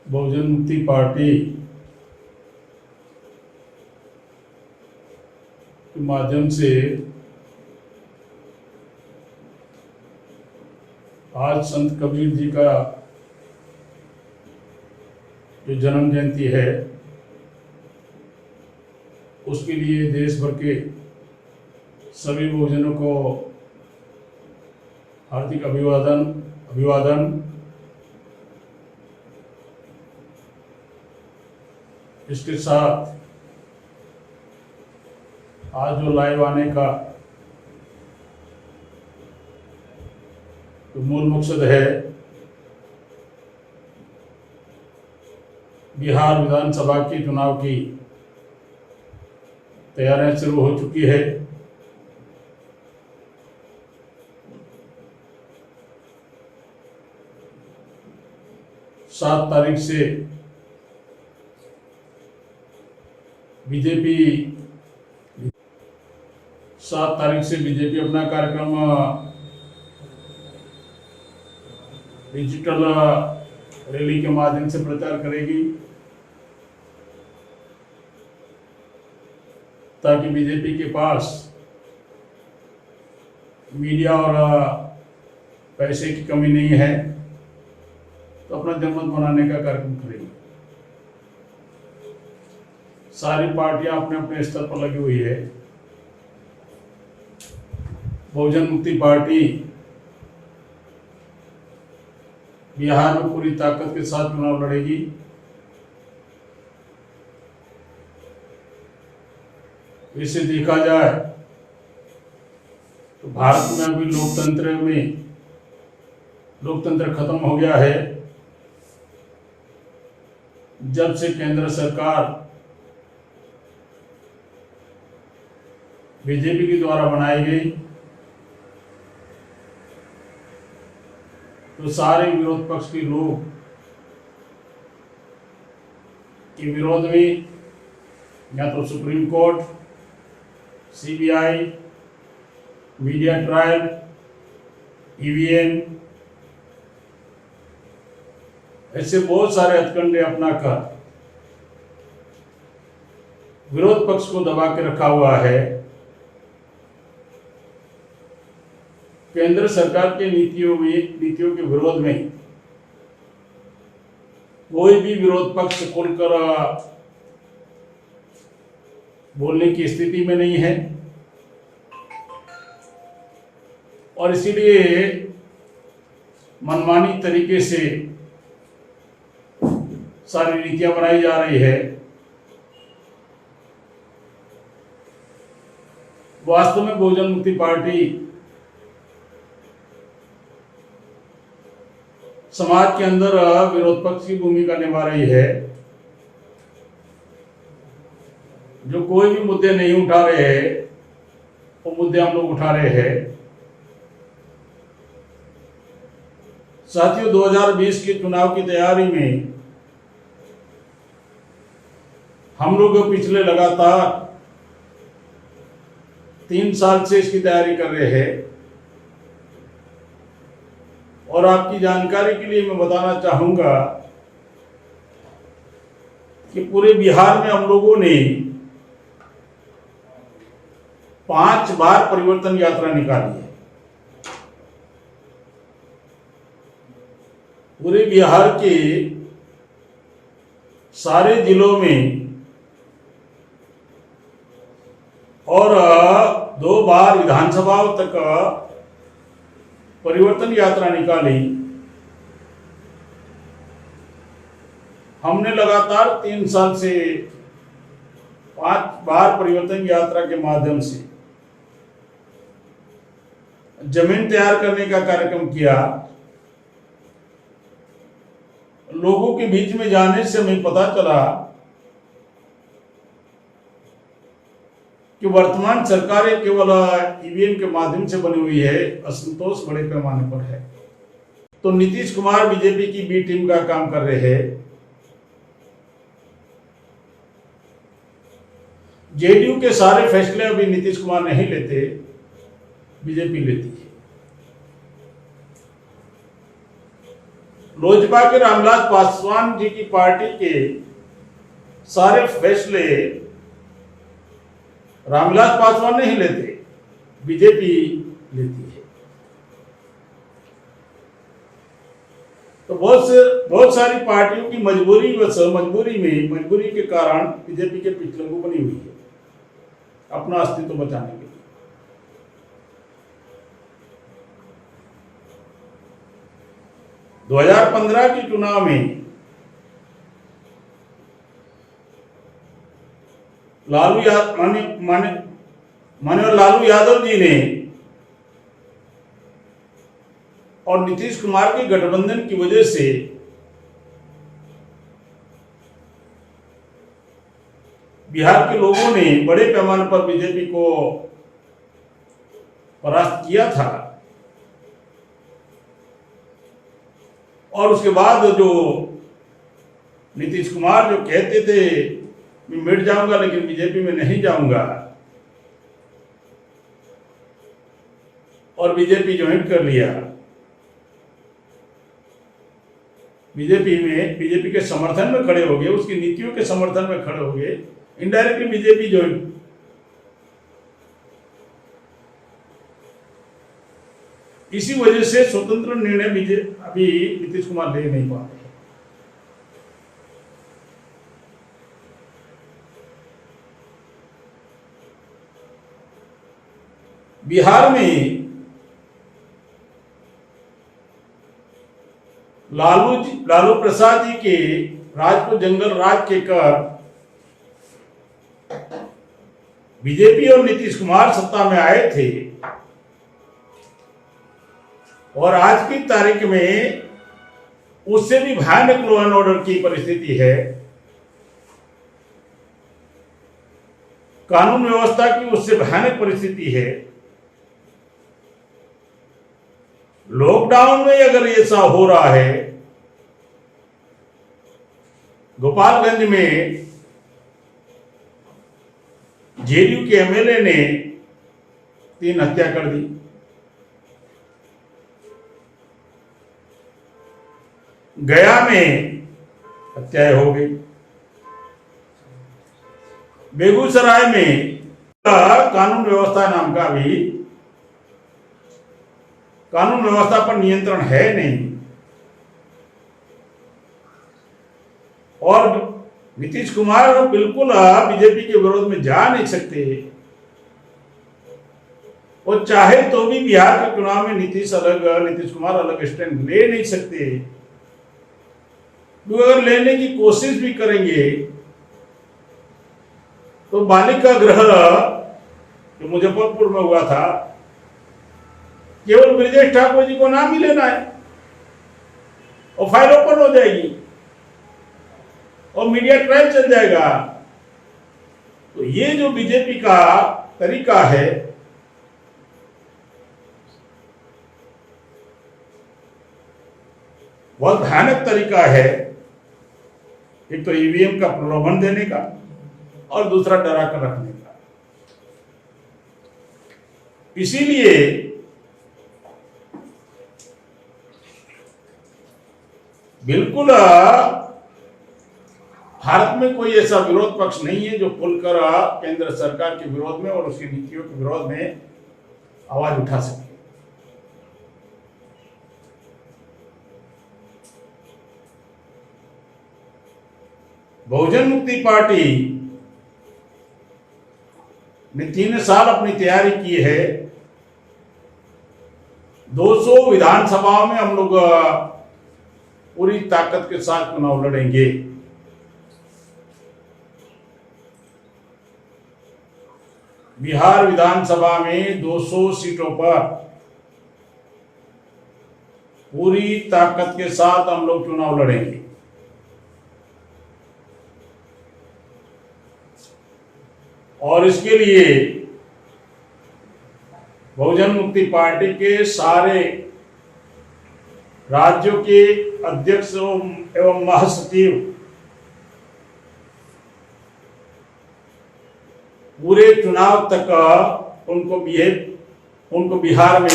बहुजन मुक्ति पार्टी के माध्यम से आज संत कबीर जी का जो जन्म जयंती है उसके लिए देश भर के सभी बहुजनों को हार्दिक अभिवादन। इसके साथ आज जो लाइव आने का तो मूल मकसद है, बिहार विधानसभा के चुनाव की तैयारियां शुरू हो चुकी है। सात तारीख से बीजेपी अपना कार्यक्रम डिजिटल रैली के माध्यम से प्रचार करेगी, ताकि बीजेपी के पास मीडिया और पैसे की कमी नहीं है, तो अपना जनमत बनाने का कार्यक्रम करेगी। सारी पार्टियां अपने अपने स्तर पर लगी हुई है। बहुजन मुक्ति पार्टी बिहार में पूरी ताकत के साथ चुनाव लड़ेगी। इसे देखा जाए तो भारत में अभी लोकतंत्र खत्म हो गया है। जब से केंद्र सरकार बीजेपी के द्वारा बनाई गई, तो सारे विरोध पक्ष के लोग के विरोध में या तो supreme court, CBI, media trial, EVM, ऐसे बहुत सारे हथकंडे अपनाकर विरोध पक्ष को दबा के रखा हुआ है। केंद्र सरकार के नीतियों के विरोध में कोई भी विरोध पक्ष खुलकर बोलने की स्थिति में नहीं है, और इसीलिए मनमानी तरीके से सारी नीतियां बनाई जा रही है। वास्तव में बहुजन मुक्ति पार्टी समाज के अंदर विरोध पक्ष की भूमिका निभा रही है। जो कोई भी मुद्दे नहीं उठा रहे हैं, वो मुद्दे हम लोग उठा रहे हैं। साथियों, 2020 के चुनाव की तैयारी में हम लोग पिछले लगातार 3 साल से इसकी तैयारी कर रहे हैं, और आपकी जानकारी के लिए मैं बताना चाहूंगा कि पूरे बिहार में हम लोगों ने 5 बार परिवर्तन यात्रा निकाली है। पूरे बिहार के सारे जिलों में, और 2 बार विधानसभाओं तक परिवर्तन यात्रा निकाली। हमने लगातार 3 साल से 5 बार परिवर्तन यात्रा के माध्यम से जमीन तैयार करने का कार्यक्रम किया। लोगों के बीच में जाने से हमें पता चला कि वर्तमान सरकारें केवल ईवीएम के माध्यम से बनी हुई है, असंतोष बड़े पैमाने पर है। तो नीतीश कुमार बीजेपी की बी टीम का काम कर रहे हैं। जेडीयू के सारे फैसले अभी नीतीश कुमार नहीं लेते, बीजेपी लेती है। लोजपा के रामविलास पासवान जी की पार्टी के सारे फैसले रामविलास पासवान नहीं लेते, बीजेपी लेती है। तो बहुत सारी पार्टियों की मजबूरी के कारण बीजेपी के पिछलंगू बनी हुई है अपना अस्तित्व बचाने के लिए। दो 2015 के चुनाव में माननीय लालू यादव जी ने और नीतीश कुमार के गठबंधन की वजह से बिहार के लोगों ने बड़े पैमाने पर बीजेपी को परास्त किया था। और उसके बाद जो नीतीश कुमार जो कहते थे मैं मिट जाऊंगा लेकिन बीजेपी में नहीं जाऊंगा, और बीजेपी ज्वाइन कर लिया। बीजेपी के समर्थन में खड़े हो गए, उसकी नीतियों के समर्थन में खड़े हो गए, इनडायरेक्टली बीजेपी ज्वाइन। इसी वजह से स्वतंत्र निर्णय अभी नीतीश कुमार ले नहीं पा रहे। बिहार में लालू प्रसाद जी के राज को जंगल राज के कर बीजेपी और नीतीश कुमार सत्ता में आए थे, और आज की तारीख में उससे भी भयानक लॉ एंड ऑर्डर की परिस्थिति है। कानून व्यवस्था की उससे भयानक परिस्थिति है। लॉकडाउन में अगर ऐसा हो रहा है, गोपालगंज में जेडीयू के एमएलए ने 3 हत्या कर दी। गया में हत्याएं हो गई। बेगूसराय में कानून व्यवस्था नाम का भी कानून व्यवस्था पर नियंत्रण है नहीं, और नीतीश कुमार बिल्कुल बीजेपी के विरोध में जा नहीं सकते। और चाहे तो भी बिहार के चुनाव में नीतीश कुमार अलग स्टैंड ले नहीं सकते। अगर लेने की कोशिश भी करेंगे तो बालिका गृह जो मुजफ्फरपुर में हुआ था, केवल ब्रजेश ठाकुर जी को नाम ही लेना है और फाइल ओपन हो जाएगी और मीडिया ट्रायल चल जाएगा। तो ये जो बीजेपी का तरीका है, बहुत भयानक तरीका है। एक तो ईवीएम का प्रलोभन देने का और दूसरा डरा कर रखने का। इसीलिए बिल्कुल भारत में कोई ऐसा विरोध पक्ष नहीं है जो खुलकर केंद्र सरकार के विरोध में और उसकी नीतियों के विरोध में आवाज उठा सके। बहुजन मुक्ति पार्टी ने 3 साल अपनी तैयारी की है। 200 विधानसभाओं में हम लोग पूरी ताकत के साथ चुनाव लड़ेंगे। बिहार विधानसभा में 200 सीटों पर पूरी ताकत के साथ हम लोग चुनाव लड़ेंगे। और इसके लिए बहुजन मुक्ति पार्टी के सारे राज्यों के अध्यक्ष एवं महासचिव पूरे चुनाव तक उनको बिहार में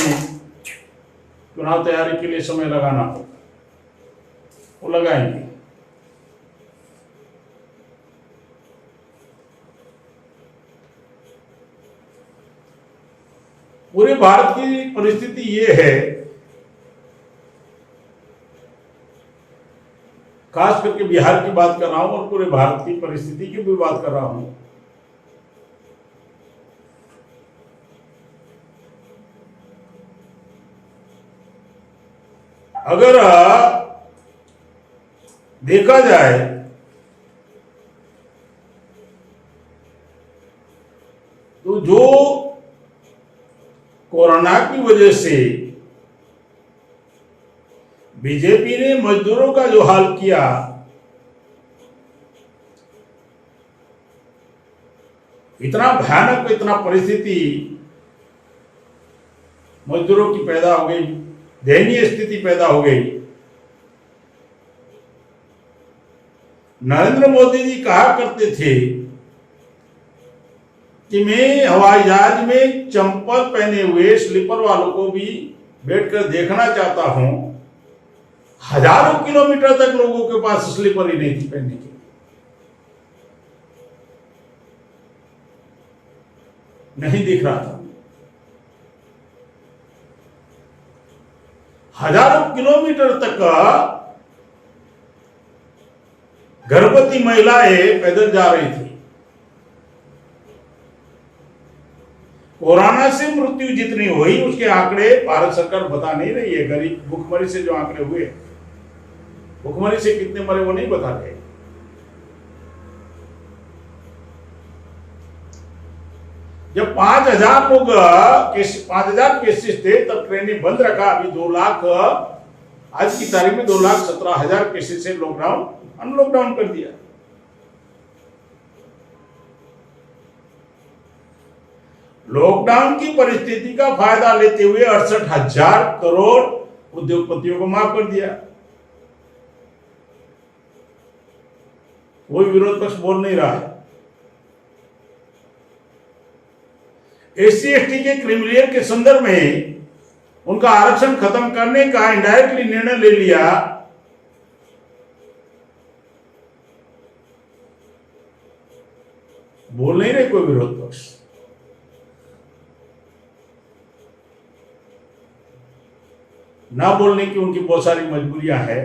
चुनाव तैयारी के लिए समय लगाना होगा। वो लगाएंगे। पूरे भारत की परिस्थिति ये है, खास करके बिहार की बात कर रहा हूं और पूरे भारत की परिस्थिति की भी बात कर रहा हूं। अगर देखा जाए तो जो कोरोना की वजह से बीजेपी ने मजदूरों का जो हाल किया, इतना भयानक, इतना परिस्थिति मजदूरों की पैदा हो गई, दयनीय स्थिति पैदा हो गई। नरेंद्र मोदी जी कहा करते थे कि मैं हवाई जहाज में चंपल पहने हुए स्लीपर वालों को भी बैठकर देखना चाहता हूं। हजारों किलोमीटर तक लोगों के पास स्लीपर ही नहीं थी पहनने की। नहीं दिख रहा था। हजारों किलोमीटर तक गर्भवती महिलाएं पैदल जा रही थी। कोरोना से मृत्यु जितनी हुई उसके आंकड़े भारत सरकार बता नहीं रही है। गरीब भूखमरी से जो आंकड़े हुए, भूखमरी से कितने मरे वो नहीं बता रहे। जब 5,000 लोग 5,000 केसेस थे तब ट्रेनें बंद रखा। अभी 2 लाख, आज की तारीख में 2,17,000 केसेस से लॉकडाउन अनलॉकडाउन कर दिया। लॉकडाउन की परिस्थिति का फायदा लेते हुए 68,000 करोड़ उद्योगपतियों को माफ कर दिया। कोई विरोध पक्ष बोल नहीं रहा है। एससी एसटी के क्रिमिनल के संदर्भ में उनका आरक्षण खत्म करने का इनडायरेक्टली निर्णय ले लिया। बोल नहीं रहे कोई विरोध पक्ष। ना बोलने की उनकी बहुत सारी मजबूरियां हैं।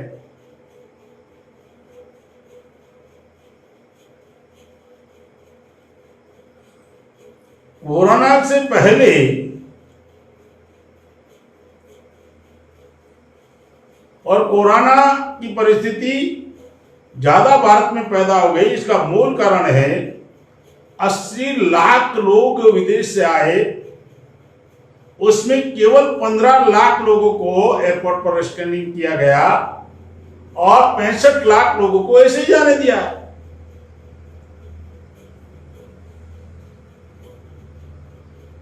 कोरोना से पहले और कोरोना की परिस्थिति ज्यादा भारत में पैदा हो गई, इसका मूल कारण है 80 लाख लोग विदेश से आए, उसमें केवल 15 लाख लोगों को एयरपोर्ट पर स्कैनिंग किया गया और 65 लाख लोगों को ऐसे ही जाने दिया।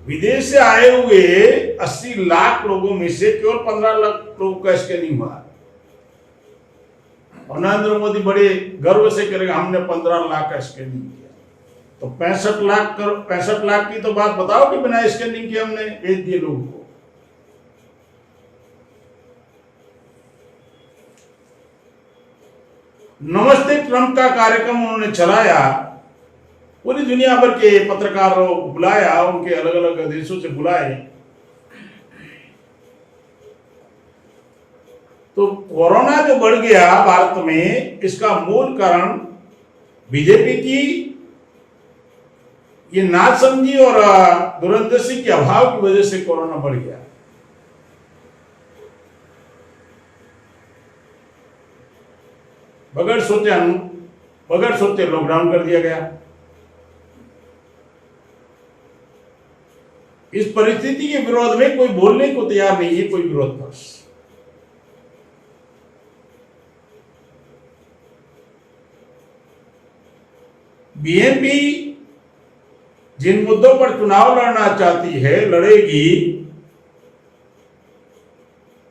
विदेश से आए हुए 80 लाख लोगों में से केवल 15 लाख लोगों का स्कैनिंग हुआ। और नरेंद्र मोदी बड़े गर्व से करेगा हमने 15 लाख का स्कैनिंग किया। तो 65 लाख की तो बात बताओ कि बिना स्कैनिंग के हमने भेज दिए लोगों को। नमस्ते ट्रंप का कार्यक्रम उन्होंने चलाया, पूरी दुनिया भर के पत्रकारों को बुलाया, उनके अलग अलग देशों से बुलाए। तो कोरोना जो बढ़ गया भारत में, इसका मूल कारण बीजेपी की ये नासमझी और दूरंदेशी के अभाव की वजह से कोरोना बढ़ गया। बगैर सोचे लॉकडाउन कर दिया गया। इस परिस्थिति के विरोध में कोई बोलने को तैयार नहीं है, कोई विरोध पक्ष। बीएनपी जिन मुद्दों पर चुनाव लड़ना चाहती है, लड़ेगी।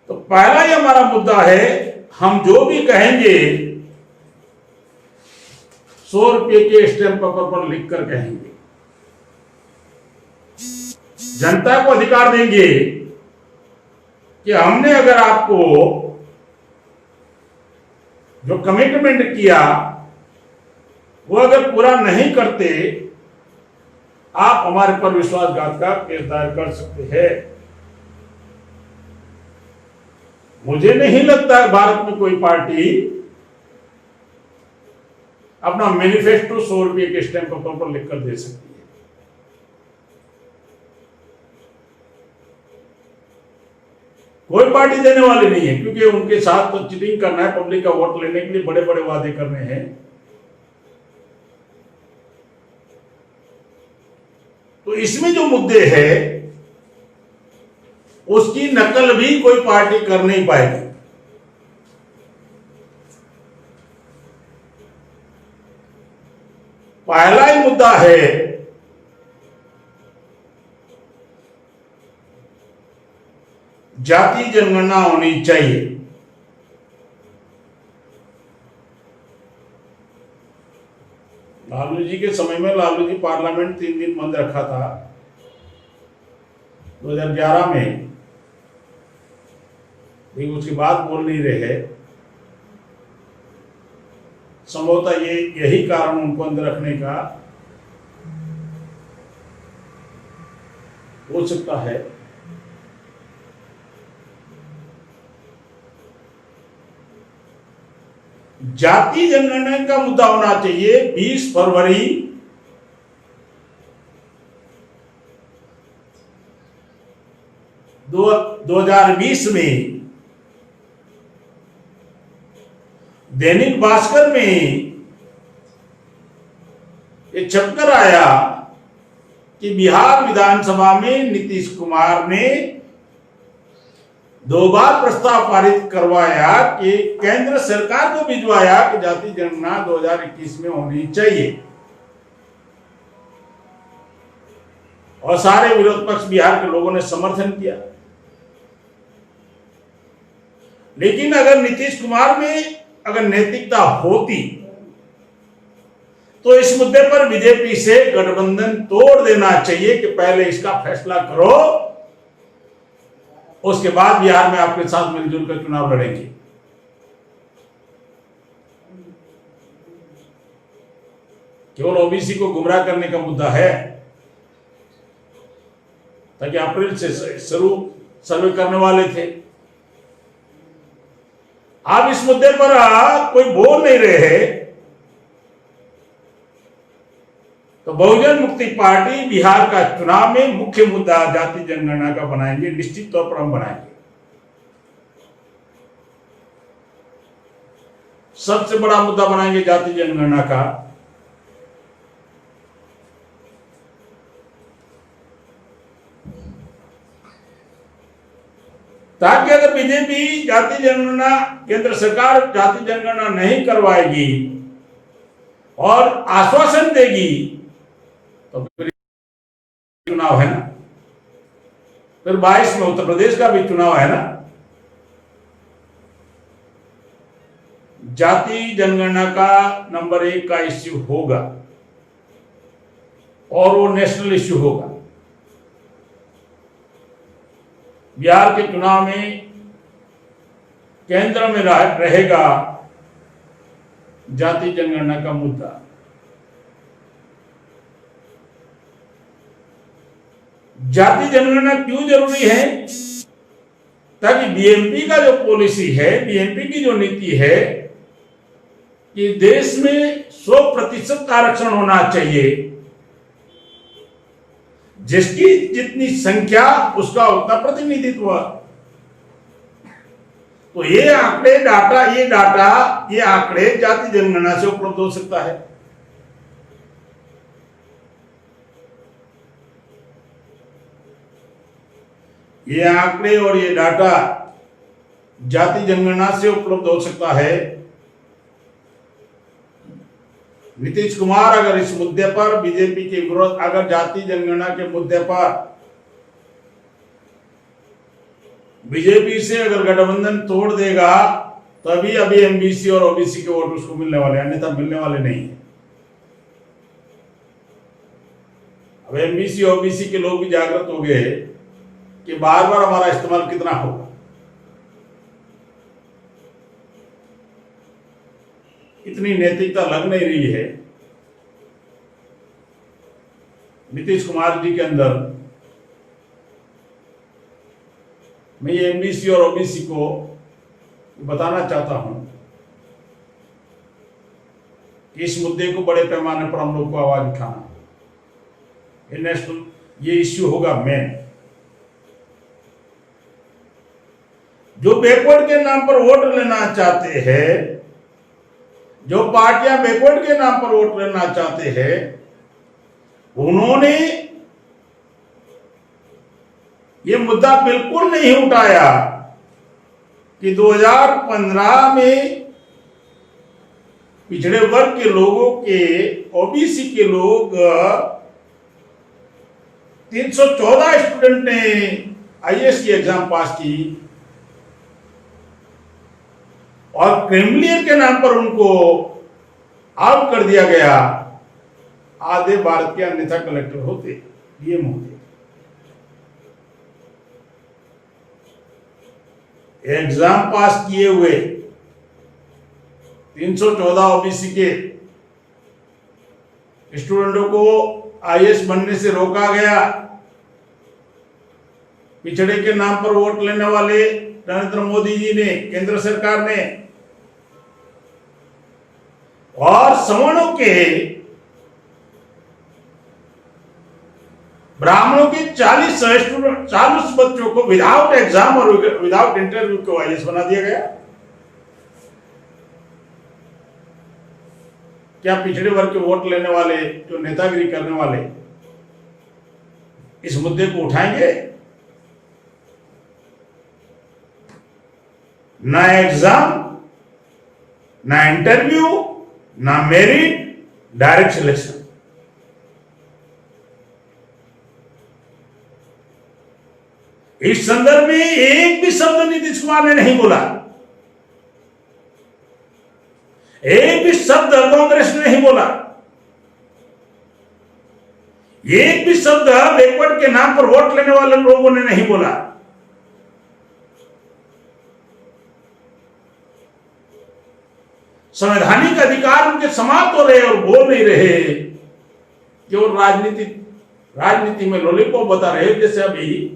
तो पहला ही हमारा मुद्दा है, हम जो भी कहेंगे 100 रुपये के स्टैंप पेपर पर लिखकर कहेंगे। जनता को अधिकार देंगे कि हमने अगर आपको जो कमिटमेंट किया वो अगर पूरा नहीं करते, आप हमारे पर विश्वासघात का केस दायर कर सकते हैं। मुझे नहीं लगता भारत में कोई पार्टी अपना मैनिफेस्टो 100 रुपये के स्टैंप के तौर पर लिखकर दे सकती है। कोई पार्टी देने वाली नहीं है, क्योंकि उनके साथ तो चीटिंग करना है, पब्लिक का वोट लेने के लिए बड़े बड़े वादे करने हैं। तो इसमें जो मुद्दे हैं उसकी नकल भी कोई पार्टी कर नहीं पाएगी। पहला ही मुद्दा है जाति जनगणना होनी चाहिए। लालू जी के समय में लालू जी पार्लियामेंट 3 दिन बंद रखा था 2011 में, लेकिन उसके बाद बोल नहीं रहे। संभवतः यही कारण उनको अंदर रखने का हो सकता है। जाति जनगणना का मुद्दा होना चाहिए 20 फरवरी 2020 में दैनिक भास्कर में एक छपकर आया कि बिहार विधानसभा में नीतीश कुमार ने 2 बार प्रस्ताव पारित करवाया कि केंद्र सरकार को भिजवाया कि जाति जनगणना 2021 में होनी चाहिए, और सारे विरोध पक्ष बिहार के लोगों ने समर्थन किया। लेकिन अगर नीतीश कुमार में अगर नैतिकता होती तो इस मुद्दे पर बीजेपी से गठबंधन तोड़ देना चाहिए कि पहले इसका फैसला करो, उसके बाद बिहार में आपके साथ मिलजुल कर चुनाव लड़ेंगे। केवल ओबीसी को गुमराह करने का मुद्दा है, ताकि अप्रैल से शुरू सर्वे करने वाले थे। आप इस मुद्दे पर कोई बोल नहीं रहे, तो बहुजन मुक्ति पार्टी बिहार का चुनाव में मुख्य मुद्दा जाति जनगणना का बनाएंगे, निश्चित तौर पर हम बनाएंगे। सबसे बड़ा मुद्दा बनाएंगे जाति जनगणना का। ताकि अगर बीजेपी जाति जनगणना, केंद्र सरकार जाति जनगणना नहीं करवाएगी और आश्वासन देगी, तो फिर चुनाव है ना, फिर 22 में उत्तर प्रदेश का भी चुनाव है ना। जाति जनगणना का नंबर 1 का इश्यू होगा और वो नेशनल इश्यू होगा। बिहार के चुनाव में केंद्र में रहेगा जाति जनगणना का मुद्दा। जाति जनगणना क्यों जरूरी है? ताकि बीएमपी का जो पॉलिसी है, बीएमपी की जो नीति है कि देश में 100% आरक्षण होना चाहिए, जिसकी जितनी संख्या उसका उतना प्रतिनिधित्व। तो ये आंकड़े ये आंकड़े जाति जनगणना से उपलब्ध हो सकता है। ये आंकड़े और ये डाटा जाति जनगणना से उपलब्ध हो सकता है। नीतीश कुमार अगर इस मुद्दे पर बीजेपी के विरोध, अगर जाति जनगणना के मुद्दे पर बीजेपी से अगर गठबंधन तोड़ देगा, तभी अभी एमबीसी और ओबीसी के वोट उसको मिलने वाले, अन्यथा मिलने वाले नहीं है। अब एमबीसी ओबीसी के लोग भी जागृत हो गए कि बार बार हमारा इस्तेमाल कितना होगा। इतनी नैतिकता लग नहीं रही है नीतीश कुमार जी के अंदर। मैं ये एमबीसी और ओबीसी को बताना चाहता हूं कि इस मुद्दे को बड़े पैमाने पर हम लोग को आवाज उठाना, ये नेशनल ये इश्यू होगा मेन। जो बैकवर्ड के नाम पर वोट लेना चाहते हैं, जो पार्टियां बैकवर्ड के नाम पर वोट लेना चाहते हैं, उन्होंने ये मुद्दा बिल्कुल नहीं उठाया कि 2015 में पिछड़े वर्ग के लोगों के, ओबीसी के लोग 314 स्टूडेंट ने आईएएस की एग्जाम पास की और क्रेमलियर के नाम पर उनको आउट कर दिया गया। आधे भारत के अन्यथा कलेक्टर होते, डीएम होते। एग्जाम पास किए हुए 314 ओबीसी के स्टूडेंटों को आईएएस बनने से रोका गया। पिछड़े के नाम पर वोट लेने वाले नरेंद्र मोदी जी ने, केंद्र सरकार ने, और सवर्णों के, ब्राह्मणों के 40 बच्चों को विदाउट एग्जाम और विदाउट इंटरव्यू को आईएएस बना दिया गया। क्या पिछड़े वर्ग के वोट लेने वाले, जो नेतागिरी करने वाले, इस मुद्दे को उठाएंगे? ना एग्जाम, ना इंटरव्यू, ना मेरिट, डायरेक्ट सिलेक्शन। इस संदर्भ में एक भी शब्द नीतीश कुमार ने नहीं बोला, एक भी शब्द कांग्रेस ने नहीं बोला, एक भी शब्द बैकवर्ड के नाम पर वोट लेने वाले लोगों ने नहीं बोला। संवैधानिक अधिकार उनके समाप्त हो रहे और बोल नहीं रहे, केवल राजनीति में लॉलीपॉप बता रहे, जैसे अभी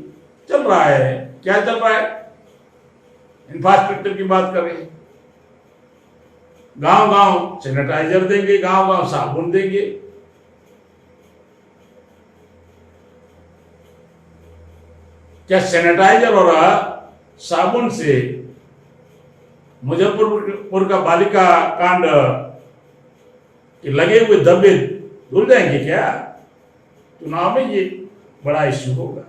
चल रहा है। क्या चल रहा है? इंफ्रास्ट्रक्चर की बात कर रहे हैं, गांव गांव सैनिटाइजर देंगे, गांव गांव साबुन देंगे। क्या सैनिटाइजर और साबुन से मुजफ्फरपुर का बालिका कांड के लगे हुए धब्बे धुल जाएंगे क्या? चुनाव में ये बड़ा इश्यू होगा।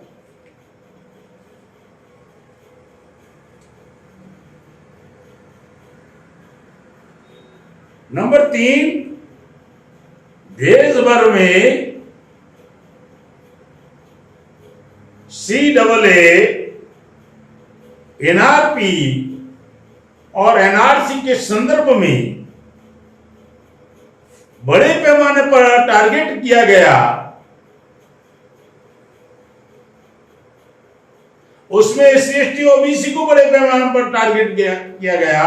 नंबर 3, देश भर में CAA, NRP और NRC के संदर्भ में बड़े पैमाने पर टारगेट किया गया। उसमें SC ST OBC को बड़े पैमाने पर टारगेट किया गया।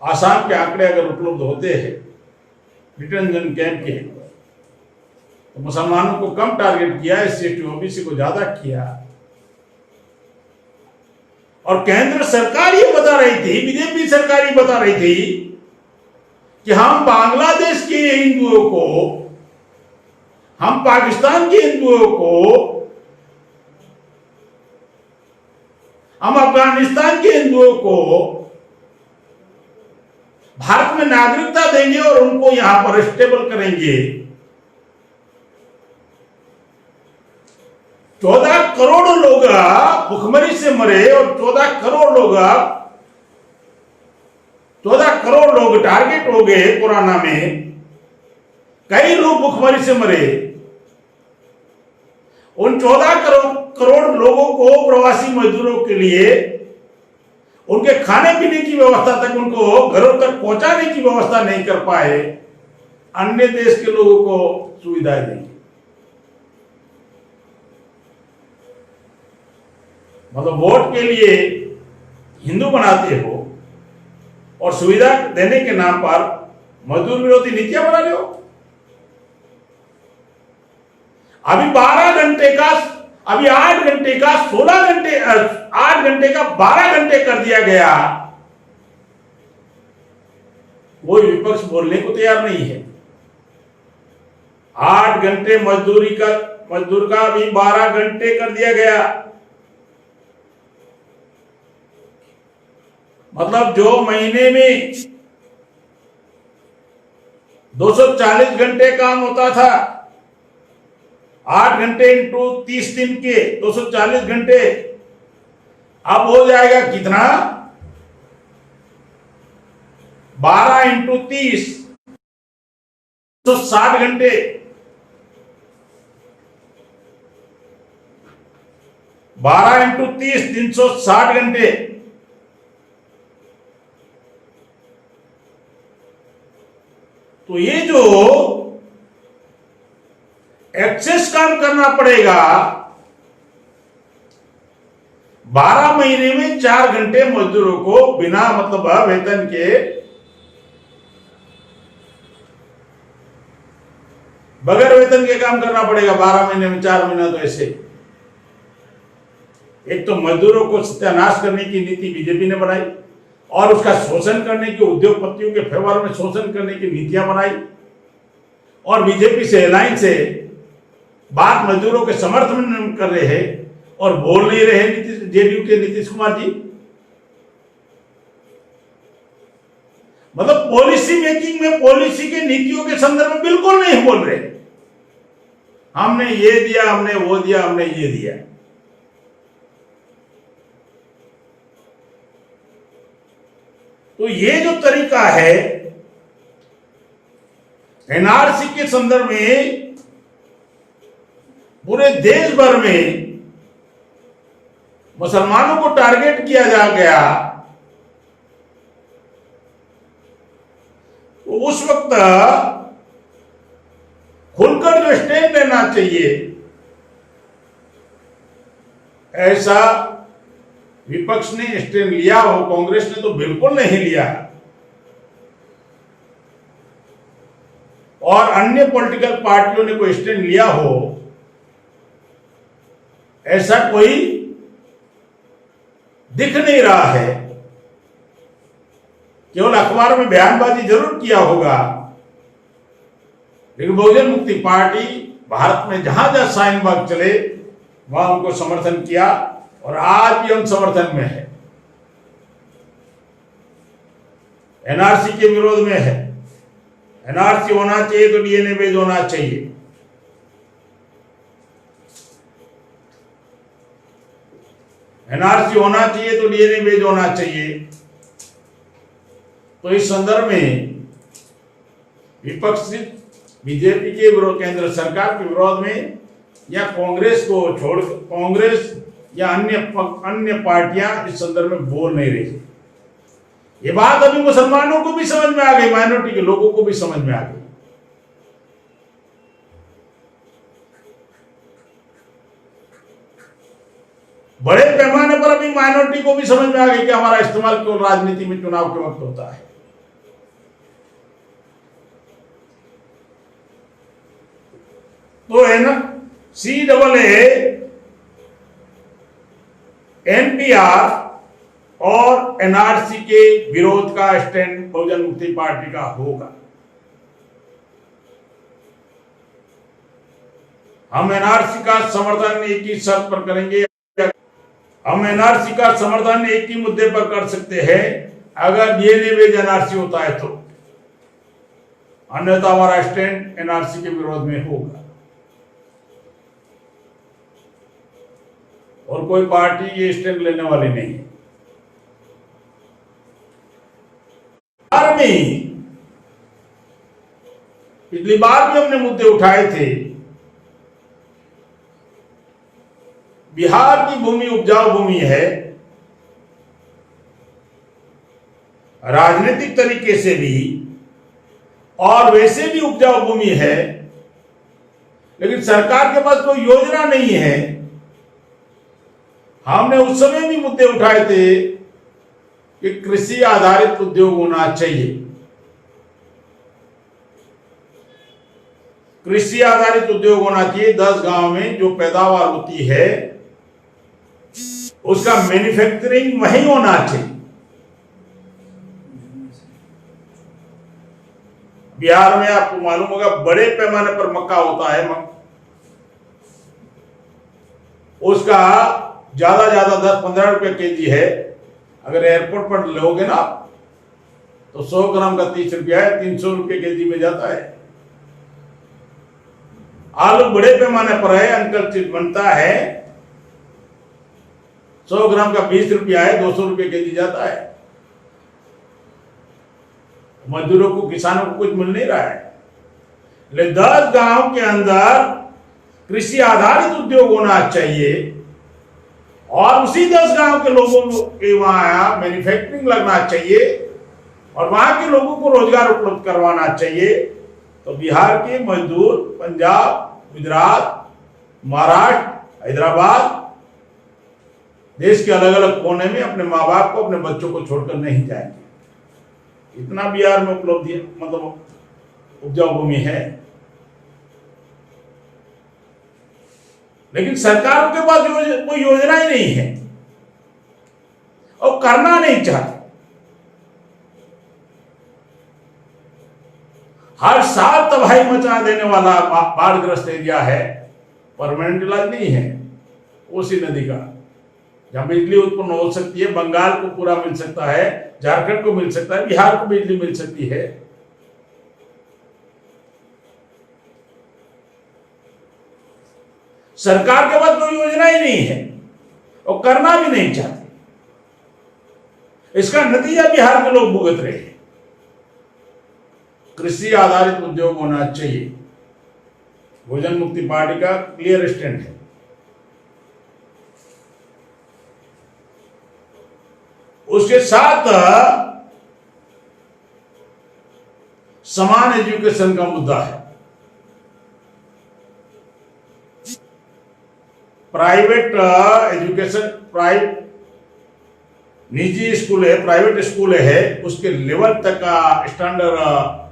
आसाम के आंकड़े अगर उपलब्ध होते हैं डिटेंशन कैंप के, तो मुसलमानों को कम टारगेट किया, SC ST OBC को ज्यादा किया। और केंद्र सरकार ये बता रही थी, बीजेपी सरकार ये बता रही थी कि हम बांग्लादेश के हिंदुओं को, हम पाकिस्तान के हिंदुओं को, हम अफगानिस्तान के हिंदुओं को भारत में नागरिकता देंगे और उनको यहां पर स्टेबल करेंगे। 14 करोड़ लोग भुखमरी से मरे और 14 करोड़ लोग टारगेट हो गए कोरोना में। कई लोग भुखमरी से मरे। उन 14 करोड़ लोगों को, प्रवासी मजदूरों के लिए उनके खाने पीने की व्यवस्था तक, उनको घरों तक पहुंचाने की व्यवस्था नहीं कर पाए। अन्य देश के लोगों को सुविधाएं देंगे। मतलब वोट के लिए हिंदू बनाते हो, और सुविधा देने के नाम पर मजदूर विरोधी नीतियां बना रहे हो। अभी 12 घंटे का, अभी 8 घंटे का 16 घंटे, 8 घंटे का 12 घंटे कर दिया गया। कोई विपक्ष बोलने को तैयार नहीं है। 8 घंटे मजदूर का भी 12 घंटे कर दिया गया। मतलब जो महीने में 240 घंटे काम होता था, 8 घंटे इंटू 30 दिन के 240 घंटे, अब हो जाएगा कितना? 12 इंटू 30 160 घंटे। 12 इंटू 30 360 घंटे। तो ये जो एक्सेस काम करना पड़ेगा, 12 महीने में 4 घंटे मजदूरों को बिना मतलब वेतन के बगैर वेतन के काम करना पड़ेगा। 12 महीने में 4 महीना तो ऐसे। एक तो मजदूरों को सत्यानाश करने की नीति बीजेपी ने बनाई और उसका शोषण करने की, उद्योगपतियों के फेवर में शोषण करने की नीतियां बनाई, और बीजेपी से अलायंस से बात मजदूरों के समर्थन में कर रहे हैं और बोल नहीं रहे जेडीयू के नीतीश कुमार जी। मतलब पॉलिसी मेकिंग में, पॉलिसी के नीतियों के संदर्भ में बिल्कुल नहीं बोल रहे। हमने ये दिया, हमने वो दिया, हमने ये दिया। तो ये जो तरीका है एनआरसी के संदर्भ में, पूरे देश भर में मुसलमानों को टारगेट किया जा गया, तो उस वक्त खुलकर जो स्टैंड लेना चाहिए, ऐसा विपक्ष ने स्टैंड लिया हो, कांग्रेस ने तो बिल्कुल नहीं लिया। और अन्य पॉलिटिकल पार्टियों ने कोई स्टैंड लिया हो, ऐसा कोई दिख नहीं रहा है। केवल अखबार में बयानबाजी जरूर किया होगा, लेकिन बहुजन मुक्ति पार्टी भारत में जहां जहां शाहीन बाग चले वहां उनको समर्थन किया और आज भी हम समर्थन में है। एनआरसी के विरोध में है। एनआरसी होना चाहिए तो डीएनए बेस होना चाहिए। एनआरसी होना चाहिए तो डीएनए बेस होना चाहिए। तो इस संदर्भ में विपक्ष बीजेपी के विरोध, केंद्र सरकार के विरोध में, या कांग्रेस को छोड़, कांग्रेस या अन्य पार्टियां इस संदर्भ में बोल नहीं रही। ये बात अभी मुसलमानों को भी समझ में आ गई, माइनॉरिटी के लोगों को भी समझ में आ गई। बड़े पैमाने पर अभी माइनॉरिटी को भी समझ में आ गई कि हमारा इस्तेमाल केवल राजनीति में चुनाव के वक्त होता है। तो है ना, CAA, NPR और एनआरसी के विरोध का स्टैंड बहुजन मुक्ति पार्टी का होगा। हम एनआरसी का समर्थन एक ही शर्त पर करेंगे। हम एनआरसी का समर्थन एक ही मुद्दे पर कर सकते हैं, अगर डीएनए बेस एनआरसी होता है तो, अन्यथा हमारा स्टैंड एनआरसी के विरोध में होगा। और कोई पार्टी ये स्टैंड लेने वाली नहीं है। पिछली बार भी हमने मुद्दे उठाए थे। बिहार की भूमि उपजाऊ भूमि है, राजनीतिक तरीके से भी और वैसे भी उपजाऊ भूमि है, लेकिन सरकार के पास कोई योजना नहीं है। हमने उस समय भी मुद्दे उठाए थे कि कृषि आधारित उद्योग होना चाहिए। कृषि आधारित उद्योग होना चाहिए। 10 गांव में जो पैदावार होती है उसका मैन्युफैक्चरिंग वहीं होना चाहिए। बिहार में आपको मालूम होगा बड़े पैमाने पर मक्का होता है, उसका ज्यादा 10-15 रुपए केजी है। अगर एयरपोर्ट पर लोगे ना तो 100 ग्राम का 30 रुपया है, 300 रुपये केजी में जाता है। आलू बड़े पैमाने पर है, अंकल चिप्स बनता है, 100 ग्राम का 20 रुपया है, 200 रुपये केजी जाता है। मजदूरों को, किसानों को कुछ मिल नहीं रहा है। लेकिन 10 गांव के अंदर कृषि आधारित उद्योग होना चाहिए और उसी 10 गांव के लोगों के वहां मैन्युफैक्चरिंग लगना चाहिए और वहां के लोगों को रोजगार उपलब्ध करवाना चाहिए। तो बिहार के मजदूर पंजाब, गुजरात, महाराष्ट्र, हैदराबाद, देश के अलग अलग कोने में अपने माँ बाप को, अपने बच्चों को छोड़कर नहीं जाएंगे। इतना बिहार में उपलब्धि, मतलब उपजाऊ भूमि है। लेकिन सरकारों के पास कोई योजना ही नहीं है और करना नहीं चाहते। हर साल तबाही मचा देने वाला बाढ़ग्रस्त एरिया है, परमानेंट इलाज नहीं है। कोसी नदी का जहां बिजली उत्पन्न हो सकती है, बंगाल को पूरा मिल सकता है, झारखंड को मिल सकता है, बिहार को बिजली मिल सकती है। सरकार के पास कोई योजना ही नहीं है और करना भी नहीं चाहते। इसका नतीजा बिहार के लोग भुगत रहे हैं। कृषि आधारित उद्योग होना चाहिए, भोजन मुक्ति पार्टी का क्लियर स्टैंड है। उसके साथ समान एजुकेशन का मुद्दा है। प्राइवेट एजुकेशन, निजी स्कूल है, प्राइवेट स्कूल है, उसके लेवल तक का स्टैंडर्ड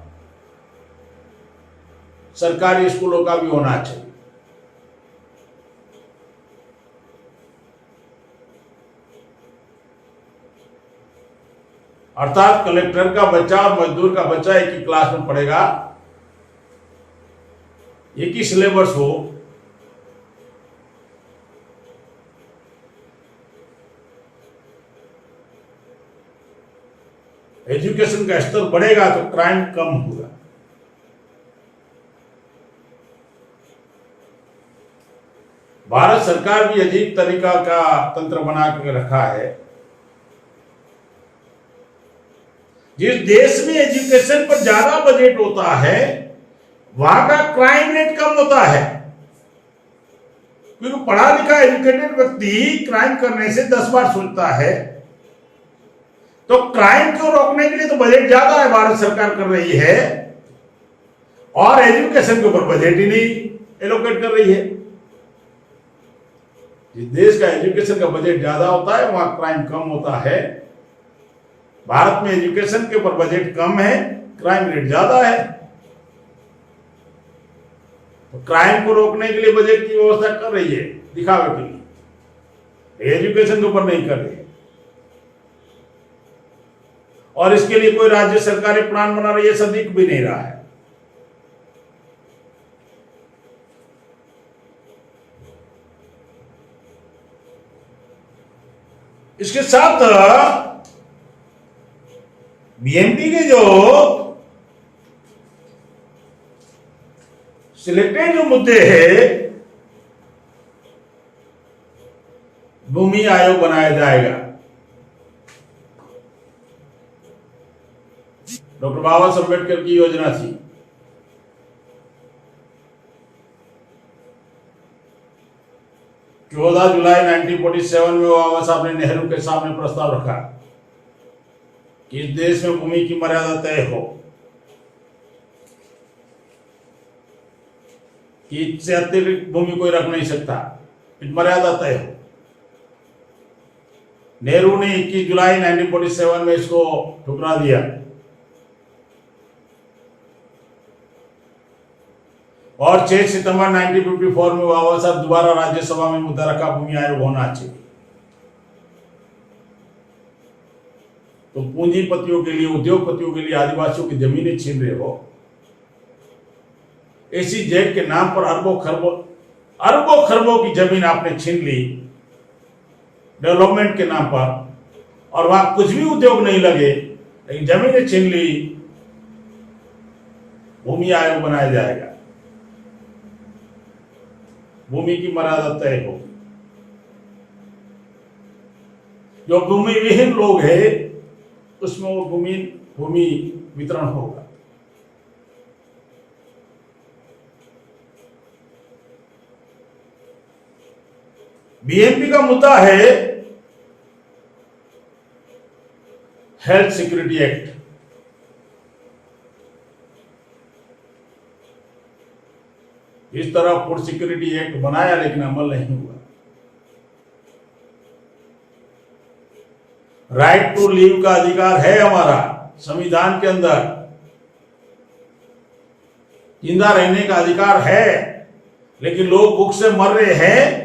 सरकारी स्कूलों का भी होना चाहिए। अर्थात कलेक्टर का बच्चा और मजदूर का बच्चा एक ही क्लास में पढ़ेगा, एक ही सिलेबस हो, एजुकेशन का स्तर बढ़ेगा तो क्राइम कम होगा। भारत सरकार भी अजीब तरीका का तंत्र बना के रखा है। जिस देश में एजुकेशन पर ज्यादा बजट होता है वहां का क्राइम रेट कम होता है, क्योंकि पढ़ा लिखा एजुकेटेड व्यक्ति क्राइम करने से 10 बार सोचता है। तो क्राइम को रोकने के लिए तो बजट ज्यादा है, भारत सरकार कर रही है, और एजुकेशन के ऊपर बजट ही नहीं एलोकेट कर रही है। जिस देश का एजुकेशन का बजट ज्यादा होता है वहां क्राइम कम होता है। भारत में एजुकेशन के ऊपर बजट कम है, क्राइम रेट ज्यादा है। तो क्राइम को रोकने के लिए बजट की व्यवस्था कर रही है दिखावे के लिए, एजुकेशन के ऊपर नहीं कर रही है। और इसके लिए कोई राज्य सरकारें प्लान बना रही है, ऐसा दिख भी नहीं रहा है। इसके साथ बीएमपी के जो सिलेक्टेड जो मुद्दे हैं, भूमि आयोग बनाया जाएगा। डॉक्टर बाबा साहब अम्बेडकर की योजना थी। चौदह जुलाई 1947 में बाबा साहब ने नेहरू के सामने प्रस्ताव रखा कि इस देश में भूमि की मर्यादा तय हो कि इससे अतिरिक्त भूमि कोई रख नहीं सकता, मर्यादा तय हो। नेहरू ने 21 जुलाई 1947 में इसको ठुकरा दिया और 6 सितंबर 1954 में बाबा साहब दोबारा राज्यसभा में मुद्दा रखा भूमि आयोग होना चाहिए। तो पूंजीपतियों के लिए, उद्योगपतियों के लिए आदिवासियों की जमीनें छीन रहे हो, ऐसी जेड के नाम पर अरबों खरबों की जमीन आपने छीन ली डेवलपमेंट के नाम पर, और वहां कुछ भी उद्योग नहीं लगे, लेकिन जमीनें छीन ली। भूमि आयोग बनाया जाएगा, भूमि की मर्यादा तय हो। जो भूमि विहीन लोग हैं उसमें वो भूमि वितरण होगा। बीएमपी का मुद्दा है हेल्थ सिक्योरिटी एक्ट। इस तरह फूड सिक्योरिटी एक्ट बनाया लेकिन अमल नहीं हुआ। राइट टू लीव का अधिकार है हमारा संविधान के अंदर, जिंदा रहने का अधिकार है, लेकिन लोग भूख से मर रहे हैं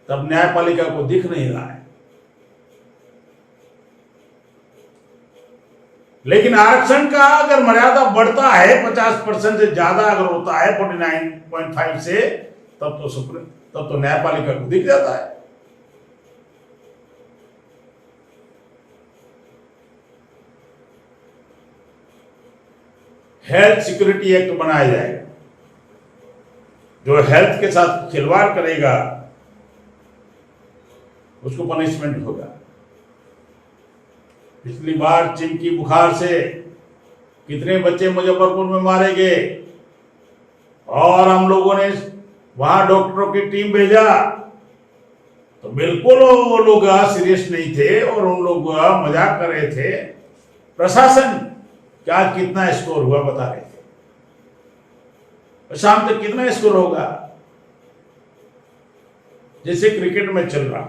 तब न्यायपालिका को दिख नहीं रहा है। लेकिन आरक्षण का अगर मर्यादा बढ़ता है 50% से ज्यादा अगर होता है 49.5 से, तब तो न्यायपालिका को दिख जाता है। हेल्थ सिक्योरिटी एक्ट बनाया जाएगा। जो हेल्थ के साथ खिलवाड़ करेगा उसको पनिशमेंट होगा। पिछली बार चिमकी बुखार से कितने बच्चे मुजफ्फरपुर में मारे गए और हम लोगों ने वहां डॉक्टरों की टीम भेजा, तो बिल्कुल वो लोग सीरियस नहीं थे और उन लोग मजाक कर रहे थे। प्रशासन क्या कितना स्कोर हुआ बता रहे थे, शाम तक कितना स्कोर होगा, जैसे क्रिकेट में चल रहा।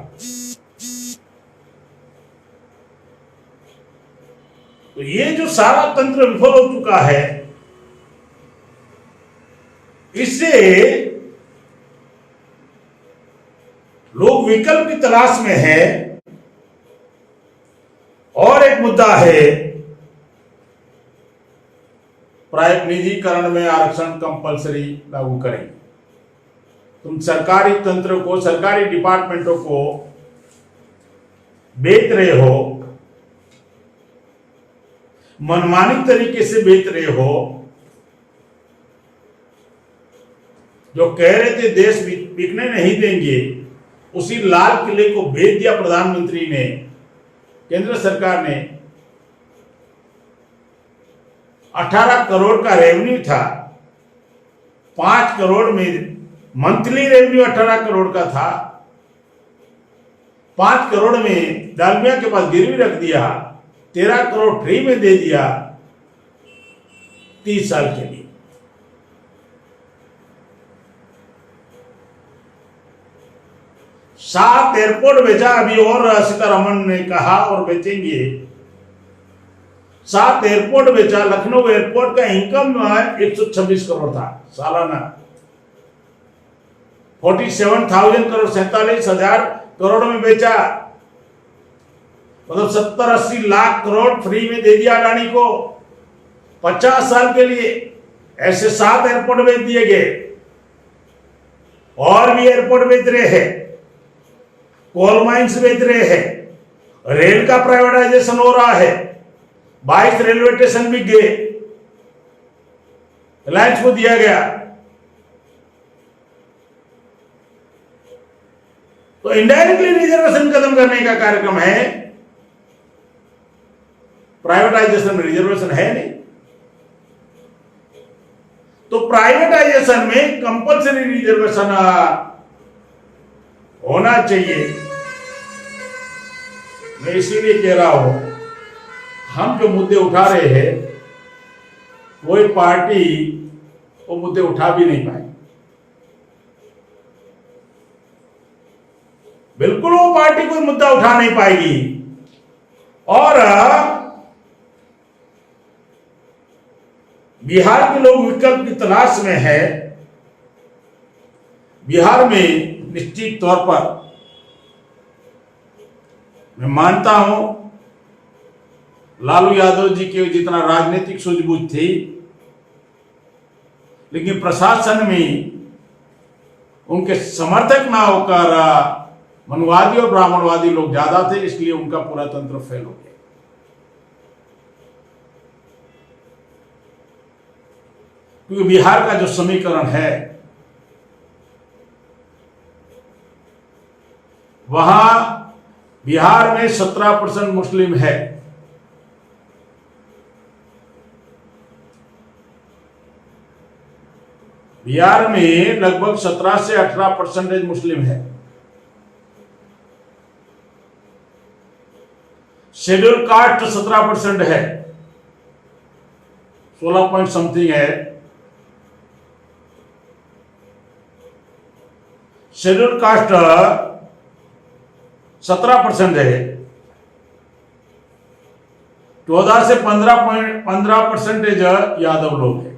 तो ये जो सारा तंत्र विफल हो चुका है, इससे लोग विकल्प की तलाश में है। और एक मुद्दा है प्राइवेट निजीकरण में आरक्षण कंपलसरी लागू करें। तुम सरकारी तंत्र को, सरकारी डिपार्टमेंटों को बेच रहे हो, मनमानी तरीके से बेच रहे हो। जो कह रहे थे देश बिकने नहीं देंगे, उसी लाल किले को बेच दिया प्रधानमंत्री ने, केंद्र सरकार ने। 18 करोड़ का रेवेन्यू था, 5 करोड़ में मंथली रेवेन्यू 18 करोड़ का था, 5 करोड़ में डालमिया के पास गिरवी रख दिया, 13 करोड़ फ्री में दे दिया 30 साल के लिए। सात एयरपोर्ट बेचा अभी, और सीतारमण ने कहा और बेचेंगे। 7 एयरपोर्ट बेचा। लखनऊ एयरपोर्ट का इनकम 126 करोड़ था सालाना। 47,000 करोड़, 47,000 करोड़ में बेचा, मतलब 70-80 लाख करोड़ फ्री में दे दिया अडानी को 50 साल के लिए। ऐसे 7 एयरपोर्ट बेच दिए गए, और भी एयरपोर्ट बेच रहे हैं, कोल माइंस बेच रहे हैं, रेल का प्राइवेटाइजेशन हो रहा है, 22 रेलवे स्टेशन भी गए, रिलायंस को दिया गया। तो इनडायरेक्टली रिजर्वेशन खत्म करने का कार्यक्रम है। प्राइवेटाइजेशन में रिजर्वेशन है नहीं, तो प्राइवेटाइजेशन में कंपलसरी रिजर्वेशन होना चाहिए। मैं इसीलिए कह रहा हूं, हम जो मुद्दे उठा रहे हैं, कोई पार्टी वो मुद्दे उठा भी नहीं पाई। बिल्कुल वो पार्टी कोई मुद्दा उठा नहीं पाएगी। और बिहार के लोग विकल्प की तलाश में है। बिहार में निश्चित तौर पर मैं मानता हूं लालू यादव जी के जितना राजनीतिक सूझबूझ थी, लेकिन प्रशासन में उनके समर्थक ना होकर मनुवादी और ब्राह्मणवादी लोग ज्यादा थे, इसलिए उनका पूरा तंत्र फेल हो गया। क्योंकि बिहार का जो समीकरण है वहां बिहार में 17% मुस्लिम है, बिहार में लगभग 17 से 18% मुस्लिम है। शेड्यूल कास्ट 17% है, 16 पॉइंट समथिंग है। शेड्यूल कास्ट 17% है। 14 से 15% यादव लोग हैं।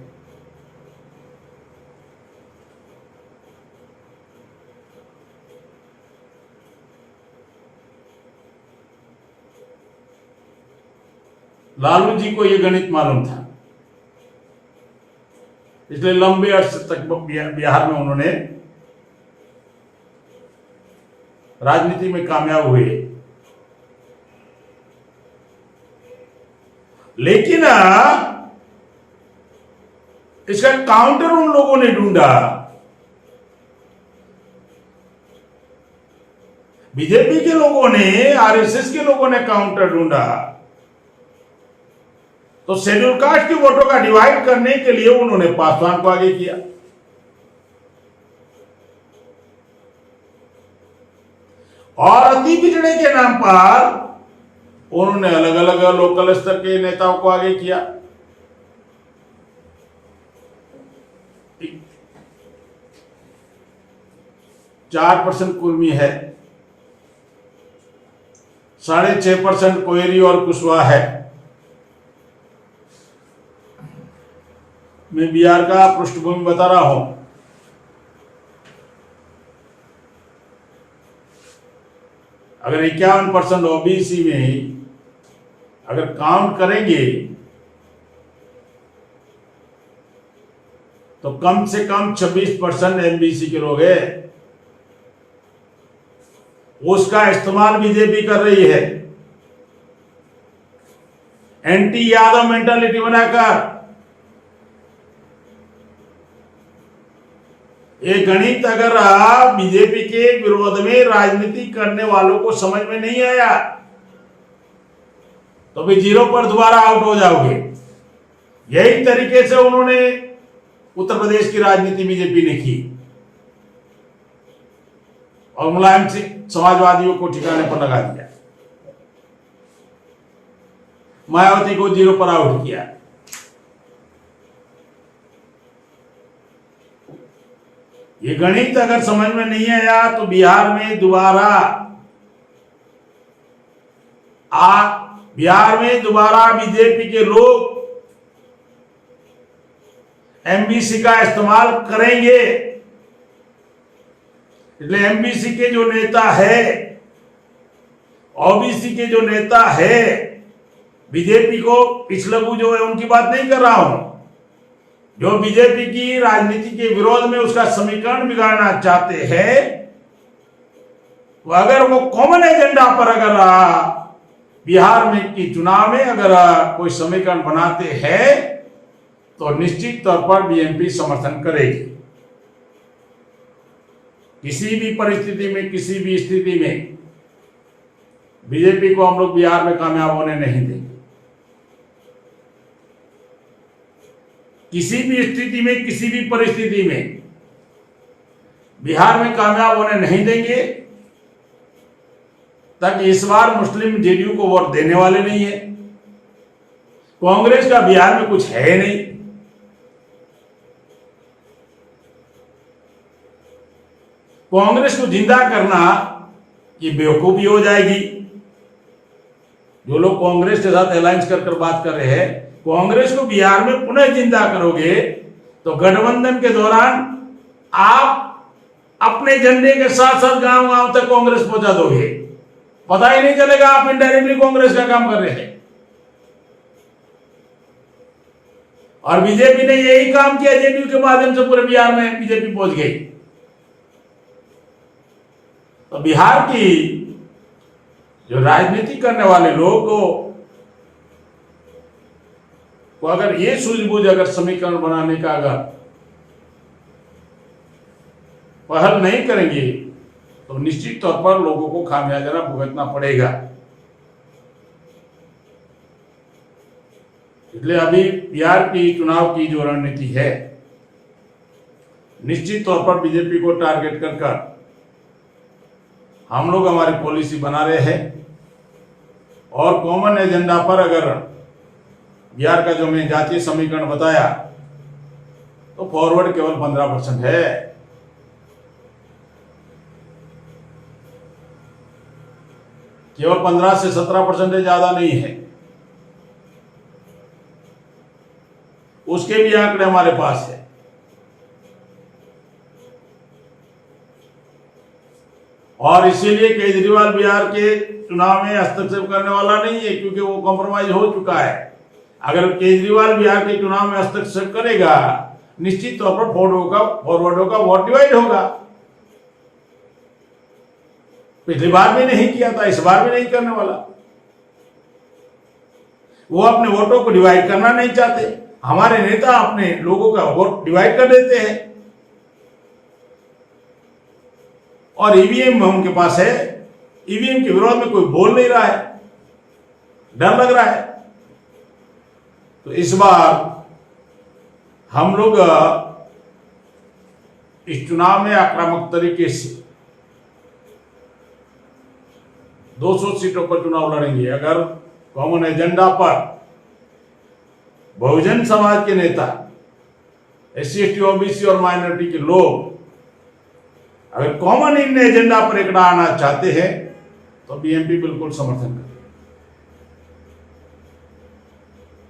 लालू जी को यह गणित मालूम था, इसलिए लंबे अरसे तक बिहार में उन्होंने राजनीति में कामयाब हुए। लेकिन इसका काउंटर उन लोगों ने ढूंढा। बीजेपी के लोगों ने, आरएसएस के लोगों ने काउंटर ढूंढा। तो शेड्यूल कास्ट के वोटों का डिवाइड करने के लिए उन्होंने पासवान को आगे किया। और अति पिछड़े के नाम पर उन्होंने अलग अलग लोकल स्तर के नेताओं को आगे किया। 4% कुर्मी है, 6.5% कोयरी और कुशवाहा है। मैं बिहार का पृष्ठभूमि बता रहा हूं। अगर 51% ओबीसी में अगर काउंट करेंगे तो कम से कम 26% एमबीसी के लोग हैं। उसका इस्तेमाल बीजेपी कर रही है, एंटी यादव मेंटालिटी बनाकर। ये गणित अगर बीजेपी के विरोध में राजनीति करने वालों को समझ में नहीं आया तो भी जीरो पर दोबारा आउट हो जाओगे। यही तरीके से उन्होंने उत्तर प्रदेश की राजनीति बीजेपी ने की और मुलायम सिंह समाजवादियों को ठिकाने पर लगा दिया, मायावती को जीरो पर आउट किया। ये गणित अगर समझ में नहीं आया तो बिहार में दोबारा बीजेपी के लोग एमबीसी का इस्तेमाल करेंगे। इसलिए एमबीसी के जो नेता है, ओबीसी के जो नेता है, बीजेपी को पिछलगू जो है उनकी बात नहीं कर रहा हूं, जो बीजेपी की राजनीति के विरोध में उसका समीकरण बिगाड़ना चाहते हैं, तो अगर वो कॉमन एजेंडा पर अगर बिहार में की चुनाव में अगर कोई समीकरण बनाते हैं तो निश्चित तौर पर बीएमपी समर्थन करेगी। किसी भी परिस्थिति में, किसी भी स्थिति में बीजेपी को हम लोग बिहार में कामयाब होने नहीं देंगे। किसी भी स्थिति में, किसी भी परिस्थिति में बिहार में कामयाब होने नहीं देंगे। तक इस बार मुस्लिम जेडीयू को वोट देने वाले नहीं है। कांग्रेस का बिहार में कुछ है नहीं। कांग्रेस को जिंदा करना ये बेवकूफी हो जाएगी। जो लोग कांग्रेस के साथ अलायंस कर बात कर रहे हैं, कांग्रेस को बिहार में पुनः जिंदा करोगे तो गठबंधन के दौरान आप अपने झंडे के साथ साथ गांव गांव तक कांग्रेस पहुंचा दोगे, पता ही नहीं चलेगा आप इनडायरेक्टली कांग्रेस का काम कर रहे हैं। और बीजेपी ने यही काम किया, जेडीयू के माध्यम से पूरे बिहार में बीजेपी पहुंच गई। तो बिहार की जो राजनीति करने वाले लोग को अगर ये सूझबूझ अगर समीकरण बनाने का अगर पहल नहीं करेंगे तो निश्चित तौर पर लोगों को खामियाजा भुगतना पड़ेगा। इसलिए अभी बिहार की चुनाव की जो रणनीति है, निश्चित तौर पर बीजेपी को टारगेट कर हम लोग हमारी पॉलिसी बना रहे हैं। और कॉमन एजेंडा पर अगर बिहार का जो मैं जातीय समीकरण बताया तो फॉरवर्ड केवल 15% है। केवल 15 से 17% ज्यादा नहीं है, उसके भी आंकड़े हमारे पास है। और इसीलिए केजरीवाल बिहार के चुनाव में हस्तक्षेप करने वाला नहीं है, क्योंकि वो कॉम्प्रोमाइज हो चुका है। अगर केजरीवाल बिहार के चुनाव में हस्तक्षेप करेगा, निश्चित तौर पर फॉरवर्डों का वोट डिवाइड होगा। पिछली बार भी नहीं किया था, इस बार भी नहीं करने वाला। वो अपने वोटों को डिवाइड करना नहीं चाहते। हमारे नेता अपने लोगों का वोट डिवाइड कर देते हैं। और ईवीएम उनके पास है, ईवीएम के विरोध में कोई बोल नहीं रहा है, डर लग रहा है। तो इस बार हम लोग इस चुनाव में आक्रामक तरीके से 200 सीटों पर चुनाव लड़ेंगे। अगर कॉमन एजेंडा पर बहुजन समाज के नेता, SC ST OBC और माइनॉरिटी के लोग अगर कॉमन इन एजेंडा पर इकट्ठा आना चाहते हैं तो बीएमपी बिल्कुल समर्थन करे।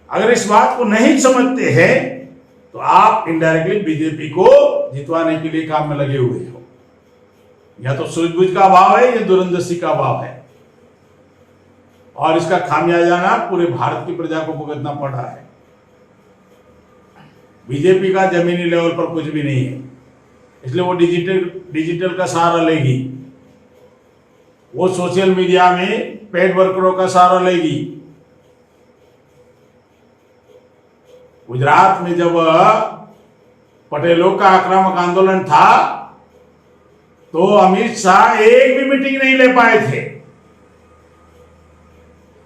अगर इस बात को नहीं समझते हैं तो आप इनडायरेक्टली बीजेपी को जितवाने के लिए काम में लगे हुए हो। या तो सूझबूझ का अभाव है या दूरंदेशी का अभाव है, और इसका खामियाजा पूरे भारत की प्रजा को भुगतना पड़ रहा है। बीजेपी का जमीनी लेवल पर कुछ भी नहीं है, इसलिए वो डिजिटल का सहारा लेगी, वो सोशल मीडिया में पेड वर्करों का सहारा लेगी। गुजरात में जब पटेलों का आक्रामक आंदोलन था तो अमित शाह एक भी मीटिंग नहीं ले पाए थे,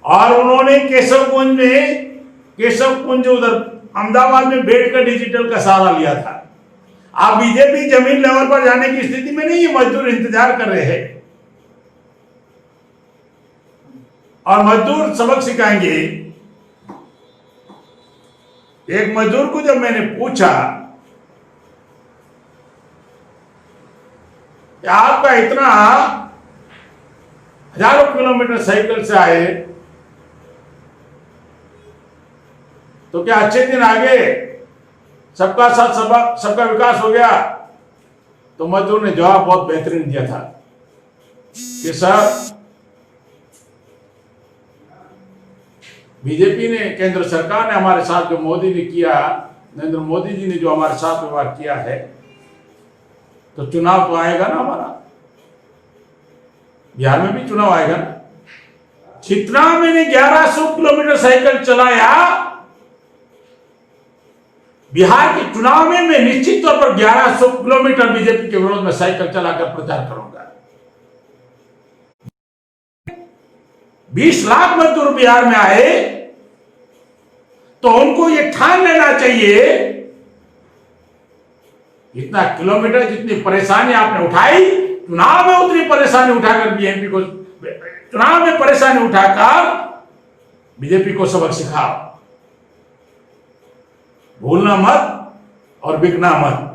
और उन्होंने केशवकुंज उधर अहमदाबाद में बैठकर डिजिटल का सहारा लिया था। आप बीजेपी जमीन लेवल पर जाने की स्थिति में नहीं है। मजदूर इंतजार कर रहे हैं और मजदूर सबक सिखाएंगे। एक मजदूर को जब मैंने पूछा कि आपका इतना हजारों किलोमीटर साइकिल से आए तो क्या अच्छे दिन आ गए, सबका साथ सबका विकास हो गया? तो मजदूर ने जवाब बहुत बेहतरीन दिया था कि सर, बीजेपी ने, केंद्र सरकार ने हमारे साथ जो मोदी ने किया, नरेंद्र मोदी जी ने जो हमारे साथ व्यवहार किया है, तो चुनाव तो आएगा ना हमारा, बिहार में भी चुनाव आएगा ना। जितना मैंने 1100 किलोमीटर साइकिल चलाया बिहार के चुनाव में, मैं निश्चित तौर पर 1100 किलोमीटर बीजेपी के विरोध में साइकिल चलाकर प्रचार करूंगा। 20 लाख मजदूर बिहार में आए तो उनको यह ठान लेना चाहिए, इतना किलोमीटर जितनी परेशानी आपने उठाई, चुनाव में उतनी परेशानी उठाकर बीएमपी को, चुनाव में परेशानी उठाकर बीजेपी को सबक सिखाओ। भूलना मत और बिकना मत।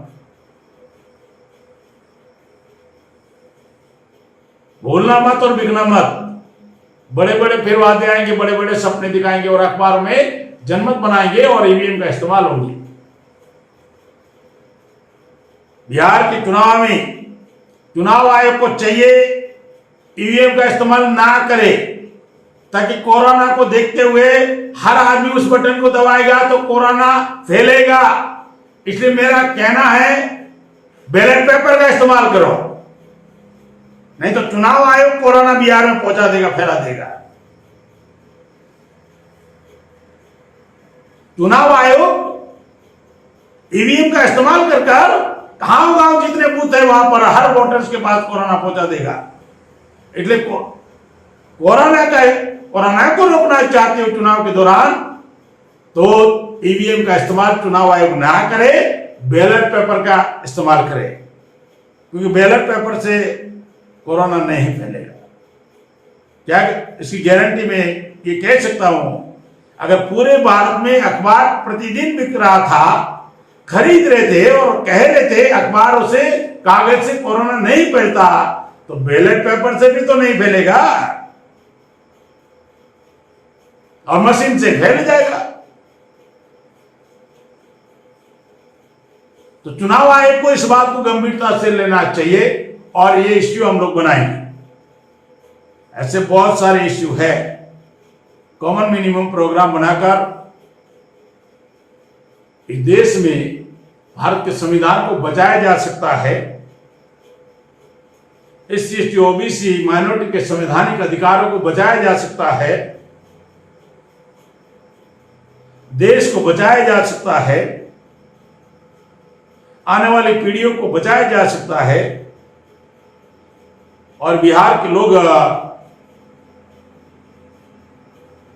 भूलना मत और बिकना मत। बड़े बड़े फिर वादे आएंगे, बड़े बड़े सपने दिखाएंगे और अखबार में जनमत बनाएंगे और ईवीएम का इस्तेमाल होगी। बिहार के चुनाव में चुनाव आयोग को चाहिए ईवीएम का इस्तेमाल ना करे, ताकि कोरोना को देखते हुए हर आदमी उस बटन को दबाएगा तो कोरोना फैलेगा। इसलिए मेरा कहना है बैलेट पेपर का इस्तेमाल करो, नहीं तो चुनाव आयोग कोरोना बिहार में पहुंचा देगा, फैला देगा। चुनाव आयोग ईवीएम का इस्तेमाल कर गांव जितने बूथ है वहां पर हर वोटर्स के पास कोरोना पहुंचा देगा। इसलिए कोरोना को रोकना चाहते हो चुनाव के दौरान, तो ईवीएम का इस्तेमाल चुनाव आयोग ना करे, बैलेट पेपर का इस्तेमाल करे, क्योंकि बैलेट पेपर से कोरोना नहीं फैलेगा। क्या इसकी गारंटी में ये कह सकता हूं, अगर पूरे भारत में अखबार प्रतिदिन बिक रहा था, खरीद रहे थे और कह रहे थे अखबारों से कागज से कोरोना नहीं फैलता, तो बैलेट पेपर से भी तो नहीं फैलेगा और मशीन से फैल जाएगा। तो चुनाव आयोग को इस बात को गंभीरता से लेना चाहिए और ये इश्यू हम लोग बनाएंगे। ऐसे बहुत सारे इश्यू है, कॉमन मिनिमम प्रोग्राम बनाकर इस देश में भारत के संविधान को बचाया जा सकता है। SC ST OBC माइनॉरिटी के संवैधानिक अधिकारों को बचाया जा सकता है, देश को बचाया जा सकता है, आने वाली पीढ़ियों को बचाया जा सकता है। और बिहार के लोग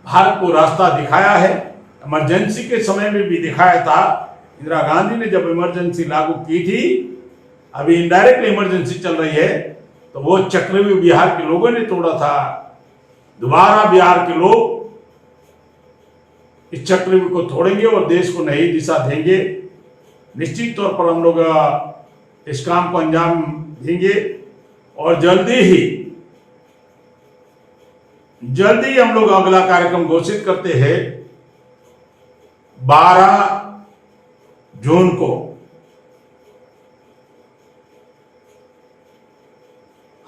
भारत को रास्ता दिखाया है, इमरजेंसी के समय में भी दिखाया था। इंदिरा गांधी ने जब इमरजेंसी लागू की थी, अभी इनडायरेक्ट इमरजेंसी चल रही है, तो वो चक्रव्यूह बिहार के लोगों ने तोड़ा था। दोबारा बिहार के लोग इस चक्रव्यूह को तोड़ेंगे और देश को नई दिशा देंगे। निश्चित तौर पर हम लोग इस काम को अंजाम देंगे और जल्दी ही हम लोग अगला कार्यक्रम घोषित करते हैं। 12 जून को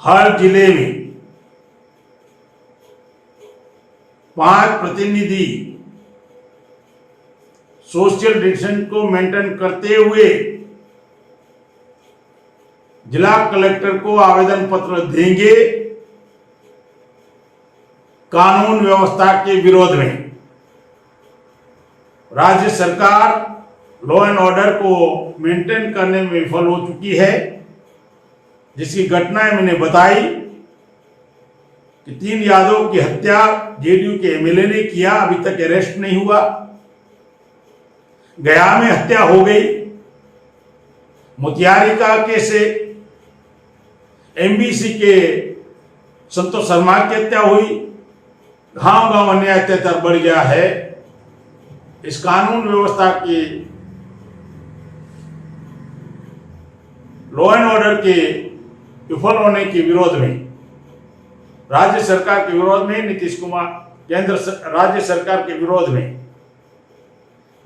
हर जिले में 5 प्रतिनिधि सोशल डिस्टेंस को मेंटेन करते हुए जिला कलेक्टर को आवेदन पत्र देंगे कानून व्यवस्था के विरोध में। राज्य सरकार लॉ एंड ऑर्डर को मेंटेन करने में विफल हो चुकी है, जिसकी घटनाएं मैंने बताई कि 3 यादव की हत्या जेडीयू के एमएलए ने किया, अभी तक अरेस्ट नहीं हुआ। गया में हत्या हो गई, मोतिहारी का केस एमबीसी के संतोष शर्मा की हत्या हुई। गांव अन्याय अत्याचार बढ़ गया है। इस कानून व्यवस्था की लॉ एंड ऑर्डर के विफल होने के विरोध में, राज्य सरकार के विरोध में, नीतीश कुमार राज्य सरकार के विरोध में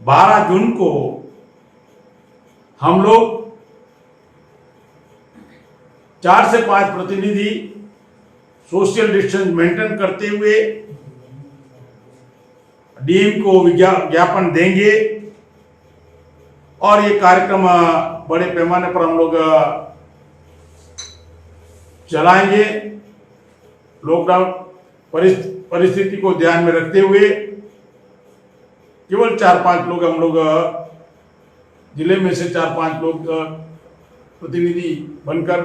12 जून को हम लोग 4 से 5 प्रतिनिधि सोशल डिस्टेंस मेंटेन करते हुए डीएम को ज्ञापन देंगे और ये कार्यक्रम बड़े पैमाने पर हम लोग चलाएंगे। लॉकडाउन परिस्थिति को ध्यान में रखते हुए केवल 4-5 लोग हम लोग जिले में से 4-5 लोग प्रतिनिधि बनकर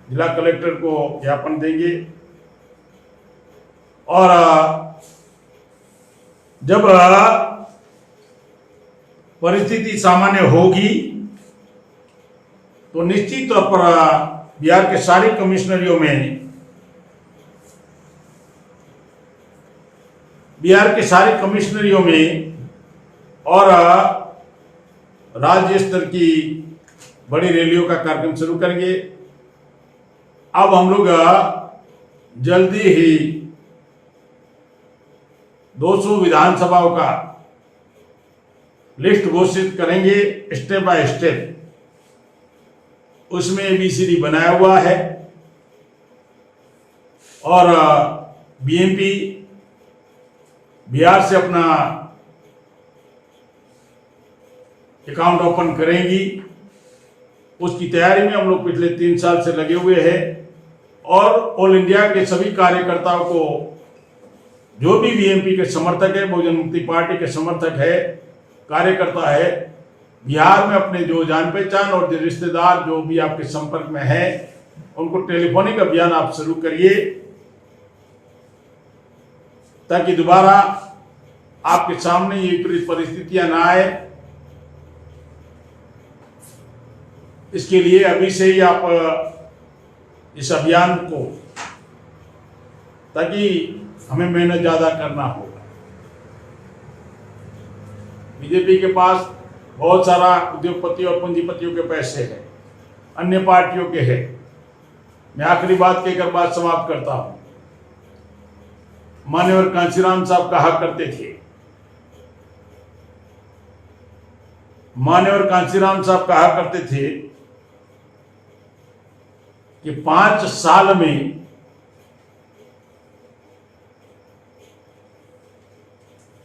जिला कलेक्टर को ज्ञापन देंगे और जब परिस्थिति सामान्य होगी तो निश्चित तौर पर बिहार के सारी कमिश्नरियों में और राज्य स्तर की बड़ी रैलियों का कार्यक्रम शुरू करेंगे। अब हम लोग जल्दी ही 200 विधानसभाओं का लिस्ट घोषित करेंगे स्टेप बाय स्टेप। उसमें ABCD बनाया हुआ है और BMP बिहार से अपना अकाउंट ओपन करेंगी। उसकी तैयारी में हम लोग पिछले 3 साल से लगे हुए हैं और ऑल इंडिया के सभी कार्यकर्ताओं को, जो भी BMP के समर्थक है, बहुजन मुक्ति पार्टी के समर्थक है, कार्यकर्ता है, बिहार में अपने जो जान पहचान और जो रिश्तेदार जो भी आपके संपर्क में है, उनको टेलीफोनिक अभियान आप शुरू करिए ताकि दोबारा आपके सामने ये विपरीत परिस्थितियां ना आए। इसके लिए अभी से ही आप इस अभियान को, ताकि हमें मेहनत ज्यादा करना होगा। बीजेपी के पास बहुत सारा उद्योगपतियों और पूंजीपतियों के पैसे हैं, अन्य पार्टियों के हैं। मैं आखिरी बात कहकर बात समाप्त करता हूं। मान्यवर कांशीराम साहब कहा करते थे, मान्यवर कांशीराम साहब कहा करते थे कि 5 साल में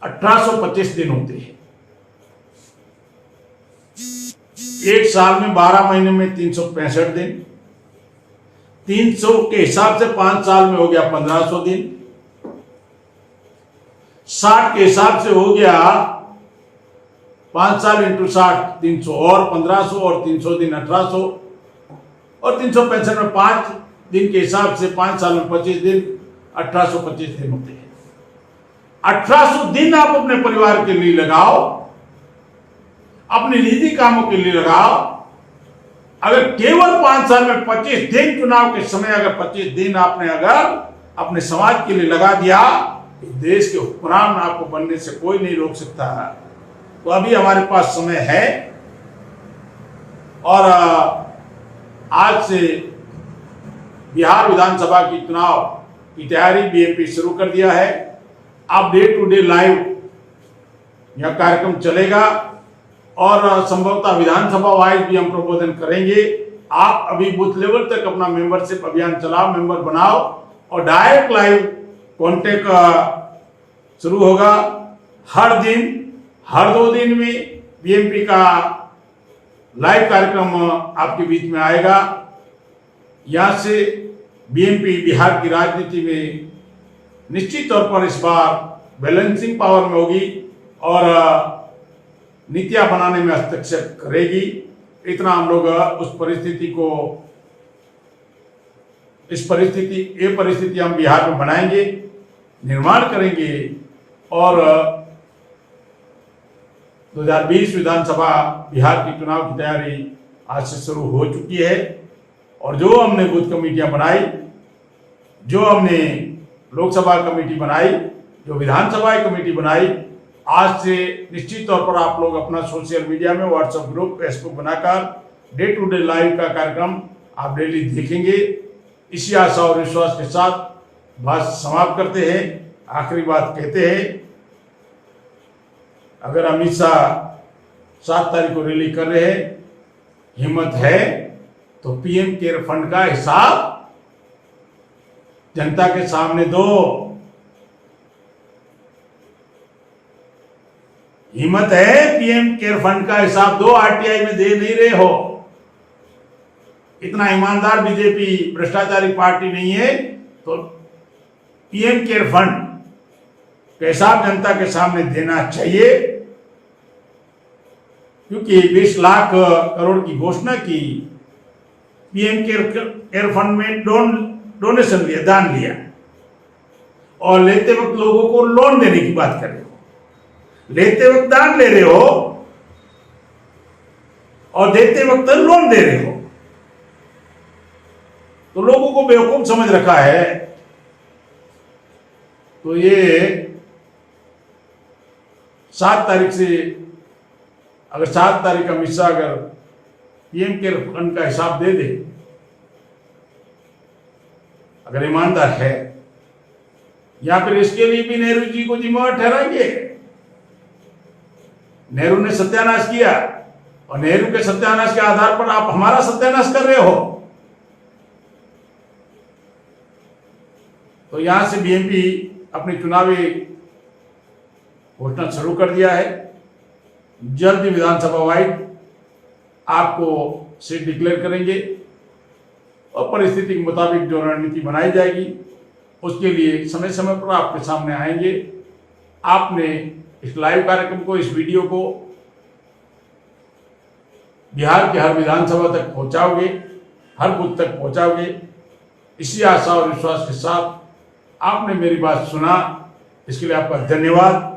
1825 दिन होते हैं। 1 साल में 12 महीने में 365 दिन, 300 के हिसाब से 5 साल में हो गया 1500 दिन, 60 के हिसाब से हो गया 5 साल इंटू 60 300 और 1500 और 300 दिन 1800 और 365 में 5 दिन के हिसाब से 5 साल में 25 दिन 1825 दिन होते हैं। 1800 दिन आप अपने परिवार के लिए लगाओ, अपने निजी कामों के लिए लगाओ। अगर केवल 5 साल में 25 दिन चुनाव के समय अगर 25 दिन आपने अगर अपने समाज के लिए लगा दिया, देश के हुक्मरान आपको बनने से कोई नहीं रोक सकता है। तो अभी हमारे पास समय है और आज से बिहार विधानसभा की चुनाव की तैयारी BMP शुरू कर दिया है। अब डे टू डे लाइव यह कार्यक्रम चलेगा और संभवतः विधानसभा वाइज भी हम प्रबोधन करेंगे। आप अभी बूथ लेवल तक अपना मेंबरशिप अभियान चलाओ, मेंबर बनाओ और डायरेक्ट लाइव कांटेक्ट शुरू होगा। हर दिन, हर 2 दिन में BMP का लाइव कार्यक्रम आपके बीच में आएगा। यहां से BMP बिहार की राजनीति में निश्चित तौर पर इस बार बैलेंसिंग पावर में होगी और नीतियां बनाने में हस्तक्षेप करेगी। इतना हम लोग उस परिस्थिति को, ये परिस्थिति हम बिहार में बनाएंगे, निर्माण करेंगे और 2020 विधानसभा बिहार की चुनाव की तैयारी आज से शुरू हो चुकी है। और जो हमने बूथ कमेटियां बनाई, जो हमने लोकसभा कमेटी बनाई, जो विधानसभा कमेटी बनाई, आज से निश्चित तौर पर आप लोग अपना सोशल मीडिया में व्हाट्सएप ग्रुप, फेसबुक बनाकर डे टू डे लाइव का कार्यक्रम आप डेली देखेंगे। इसी आशा और विश्वास के साथ बात समाप्त करते हैं। आखिरी बात कहते हैं, अगर अमित शाह 7 तारीख को रैली कर रहे हैं, हिम्मत है तो PM केयर फंड का हिसाब जनता के सामने दो। हिम्मत है PM केयर फंड का हिसाब दो, RTI में दे नहीं रहे हो। इतना ईमानदार बीजेपी भ्रष्टाचारी पार्टी नहीं है तो PM केयर फंड का हिसाब जनता के सामने देना चाहिए। क्योंकि 20 लाख करोड़ की घोषणा की, PM केयर फंड में डोनेशन लिया, दान लिया और लेते वक्त लोगों को लोन देने की बात कर रहे हो। लेते वक्त दान ले रहे हो और देते वक्त लोन दे रहे हो, तो लोगों को बेवकूफ समझ रखा है। तो ये 7 तारीख से, अगर 7 तारीख अमित शाह अगर PM केयर फंड का हिसाब दे दे, अगर ईमानदार है, या फिर इसके लिए भी नेहरू जी को जिम्मेवार ठहराएंगे? नेहरू ने सत्यानाश किया और नेहरू के सत्यानाश के आधार पर आप हमारा सत्यानाश कर रहे हो। तो यहां से बीएमपी अपनी चुनावी घोषणा शुरू कर दिया है। जल्द ही विधानसभा वाइड आपको सीट डिक्लेयर करेंगे और परिस्थिति के मुताबिक जो रणनीति बनाई जाएगी उसके लिए समय समय पर आपके सामने आएंगे। आपने इस लाइव कार्यक्रम को, इस वीडियो को बिहार के हर विधानसभा तक पहुंचाओगे, हर बूथ तक पहुंचाओगे। इसी आशा और विश्वास के साथ आपने मेरी बात सुना, इसके लिए आपका धन्यवाद।